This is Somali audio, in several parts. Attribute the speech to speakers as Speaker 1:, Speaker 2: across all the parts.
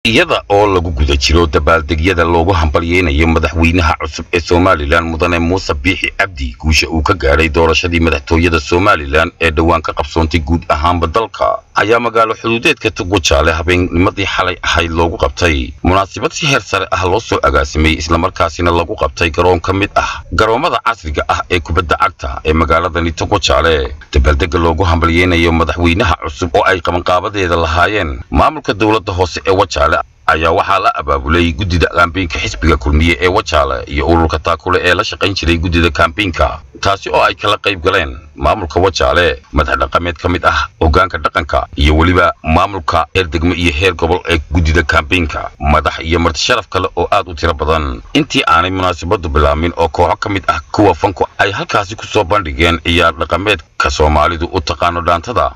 Speaker 1: iyada oo lagu guda jiro dabaaldegyada loogu hambalyeeyo madaxweynaha cusub ee Soomaaliland mudane Muuse Biixi Cabdi guusha uu ka gaaray doorashadii madaxtooyada Soomaaliland ee dhawaan ka qabsoontay guud ahaanba dalka ayaa magaalo xuduudeedka Wajaale habeennimadii xalay ahayd loogu qabtay munaasabad si heer sare ah loo soo agaasimay isla markaasina lagu qabtay garoon ka mid ah garoomada casriga ah ee kubadda cagta ee magaaladani Wajaale dabaaldega loogu hambalyeeyo madaxweynaha cusub oo ay qabanqaabadeeda lahaayeen maamulka dawladda hoose ee Wajaale ayaa waxaa la abaabulay gudida kaambeynka xisbiga kulmiye ee Wajaale iyo ururka taakule ee la shaqayn jiray gudida kaambeynka taasi oo ay kala qayb galeen maamulka Wajaale madax dhaqameed ka mid ah hoggaanka dhaqanka iyo waliba maamulka heer degmo iyo heer gobol ee gudida kaambeynka madax iyo marti sharaf kale oo aad u tiro badan intii aanay munaasabadu bilaamin oo kooxo ka mid ah kuwa fanku ay halkaasi ku soo bandhigeen ciyaar dhaqameedka Soomaalidu u taqaano dhaantada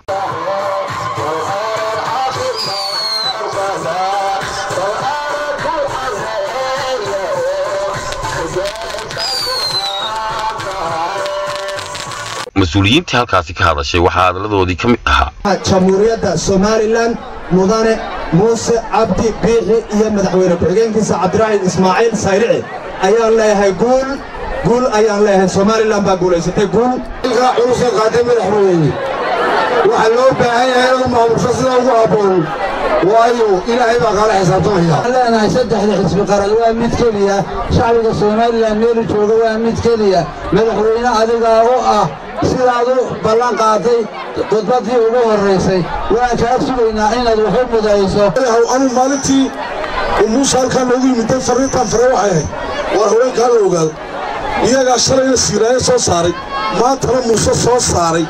Speaker 1: مسؤولينتي halkaasi ka hadashay waxa hadaladoodii ka mid ahaa
Speaker 2: jamhuuriyadda Soomaaliland mudane Muuse Cabdi Biixi iyo madaxweyne ku-xigeenkiisa Cabdiraxmaan Ismaaciil Sayrici ayaan leeyahay guul ayaan leeyahay Soomaaliland baa guuleysatay guul ilka culus qaatay madaxweyne waxa loo baahan yahay inuu maamusho sida ugu habboon waayo ilaahay baa kala xisaabtamaya leenahay saddexda xisbi qaran waa mid kaliya shacbiga Soomaaliland meel jooga waa mid kaliya madaxweyne adiga oo ah sidaadu ballan qaaday dadbadii ugu horeysay waan ka sugaynaa inaad wax u mudayso anu maalintii Muuse halkan loogu yimid fariintan waxay war haweenka la ogaal iyaga shalay siiraay soo saaray maantana Muuse soo saaray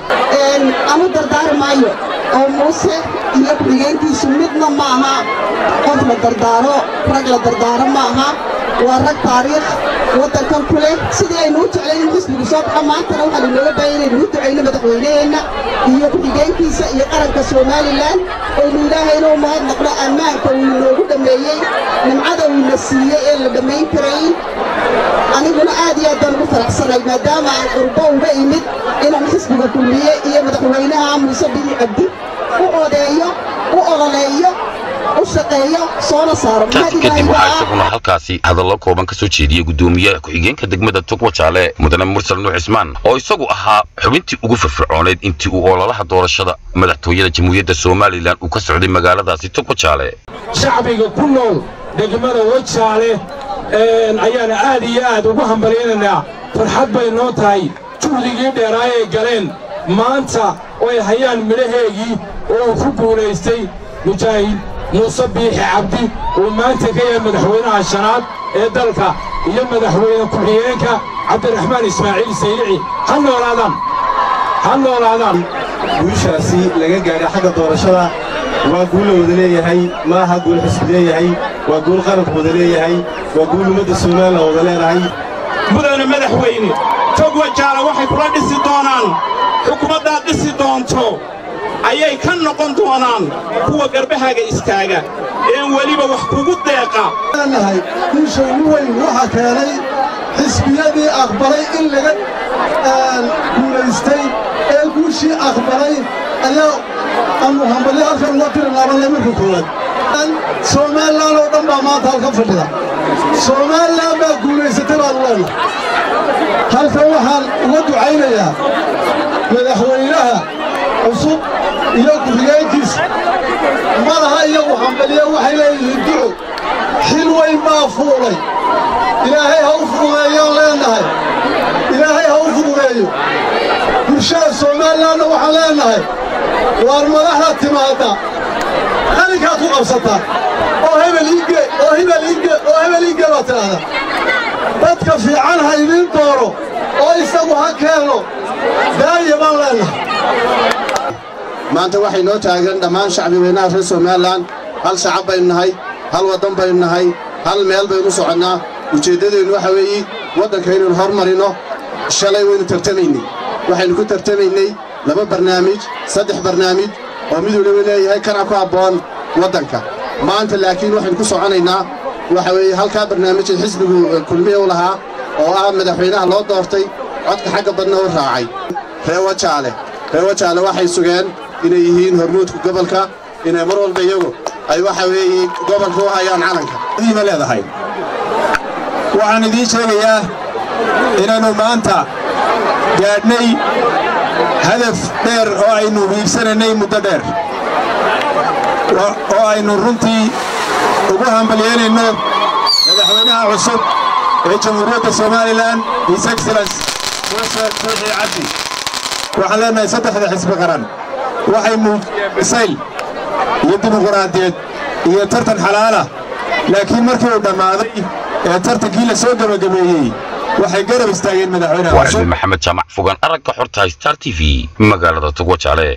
Speaker 3: anu dardaarmayo oo Muuse iyo ku-xigeenkiisu midna maaha qof la dardaaro rag la dardaaro maaha waa rag taariikh waddankan ku leh sidii aynu u jeclayn xisbigu soo baxa maantana waxaa inooga baahan inaynu u ducayno madaxweyneheenna iyo ku-xigeenkiisa iyo qaranka Soomaaliland aynu ilaahayna u mahadnaqno ammaanka uu inoogu dhameeyey nimcada uu na siiyey ee la dhammayn karayn aniguna aad iyo aad baan ugu faraxsanay maadaama aan qurbo uga imid inaan xisbiga kulmiye iyo madaxweynaha Muuse Biixi Cabdi u odeeyo u ololeeyo ushaqeeyo soona saaro
Speaker 1: kadib waxaa isaguna halkaasi hadallo kooban ka soo jeediyay gudoomiyaha ku-xigeenka degmada Wajaale mudane Mursal Nuux Ismaan oo isagu ahaa xubintii ugu firfircooneed intii uu ololaha doorashada madaxtooyada jamhuuriyadda Soomaaliland uu ka socday magaaladaasi Wajaale
Speaker 4: shacbiga ku nool degmada Wajaale ayaana aad iyo aad ugu hambalyeynaa farxad bay noo tahay juhdigii dheeraay ee galeen maanta oo ay hayaan midhaheegii oo ku guuleystay mujaahid Muuse Biixi Cabdi oo maanta ka yahay madaxweynaha shanaad ee dalka iyo madaxweyne ku-xigeenka Cabdiraxmaan Ismaaciil Sayrici ha noolaadaan
Speaker 2: guushaasi laga gaaray xagga doorashada waa guul la wada leeyahay maaha guul xisbi leeyahay waa guul qaranku wada leeyahay waa guul ummadda Soomaaliland wada leedahay
Speaker 4: mudane madaxweyne Wajaale waxay kula dhisi doonaan xukuumadda dhisi doonto ayay ka noqon doonaan kuwa garbahaaga istaaga ee waliba wax kugu deeqa
Speaker 2: nahay guusha ugu weyn waxa keenay xisbiyadii aqbalay in laga guuleystay ee guushii aqbalay ayaa anu hambalyo halkan uga tiri laaban marka koowaad Soomaaliland oo dhan baa maanta halkan fadhida Soomaaliland baa guuleysatay baan leenahay halkan waxaan uga ducaynayaa madaxweynaha cusub iyo ku-xigeenkiisa malaha iyagu hambalyo waxay leeyihiin duco xil weyn baa fuulay ilaahay ha u fududeeyo leenahay ilaahay ha u fududeeyo bulshada Soomaalilandna waxaan leenahay waar madaxda timaada qalinkaad ku qabsataa oo hebel iige baa tidhaahda dadka fiican ha idin dooro oo isagu ha keeno daaya baan leenahay
Speaker 5: maanta waxay noo taagan dhammaan shacbigeenna reer Soomaaliland hal shacab baynu nahay hal wadan baynu nahay hal meel baynu soconnaa ujeedadeenu waxa weeye waddanka inaynu hormarino shalay waynu tartamaynay waxaynu ku tartamaynay 2 barnaamij 3 barnaamij oo mid waliba leeyahay kana ku habboon waddanka maanta laakiin waxaynu ku soconaynaa waxa weeye halka barnaamij xisbigu kulmiye u lahaa oo ah madaxweynaha loo doortay codka xagga badna u raacay reer Wajaale waxay sugeen inay yihiin hormuudka gobolka inay mar walba iyagu ay waxa weeye gobolka u hayaan calanka
Speaker 6: diima leedahay waxaan idiin sheegayaa inaanu maanta gaadhnay hadaf dheer oo aynu hiigsananay muddo dheer oo aynu runtii ugu hambalyeynayno madaxweynaha cusub ee jamhuuriyadda Soomaaliland His Excellency Muuse Biixi Cabdi waxaan leenahay saddexda xisbi qaran waxay muujisay iyo dimuqraadiyad iyo tartan xalaala laakiin markii uu dhamaaday ee tartankii la soo gabagabeeyay waxay garab istaageen madaxweynaha
Speaker 1: Maxamed Jamac Fogaan aragga xorta Star TV magaalada Wajaale